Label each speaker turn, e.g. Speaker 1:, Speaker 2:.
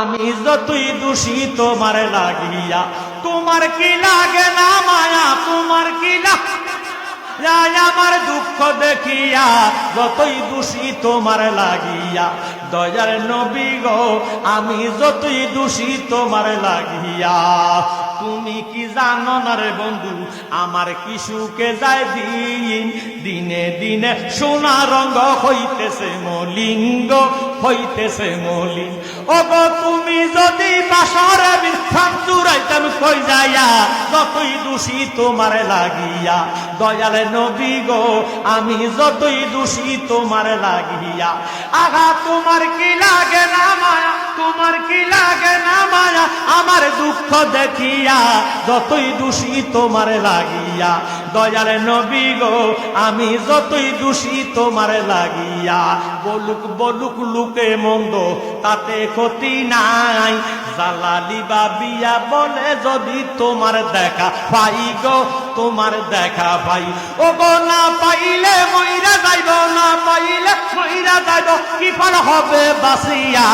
Speaker 1: আমি যতই দোষী তোমার লাগিয়া, তোমার কি লাগে না মায়া, তোমার কি আমার দুঃখ দেখিয়া, যতই দোষী তোমার লাগিয়া, দয়ার নবী গো আমি যতই দোষী তোমার লাগিয়া। তুমি কি জানো না রে বন্ধু, আমার কি সুখে যায় দিন, দিনে দিনে সোনা রঙ হইতেছে মলিঙ্গ, হইতেছে মলিন। ওগো তুমি যদি বাসরে বিছান জুড়াইতাম কই যাইয়া, যতই দোষী তোমার লাগিয়া, দয়াল নবী গো আমি যতই দোষী তোমার লাগিয়া। আগা তোমার কি লাগে না মায়া, তোমার কি লাগে না মায়া, আমার দুঃখ দেখিয়া, যতই দোষী তোমার লাগিয়া, দয়াল নবী গো আমি যতই দোষী তোমার লাগিয়া। বলুক বলুক লোকে মন্দ তাতে ক্ষতি নাই, জালালি বাবিয়া বলে যদি তোমার দেখা পাই গো, তোমার দেখা পাই। ও গো না পাইলে মইরা যাইব, না পাইলে মইরা যাইব, কি পার হবে বাসিয়া।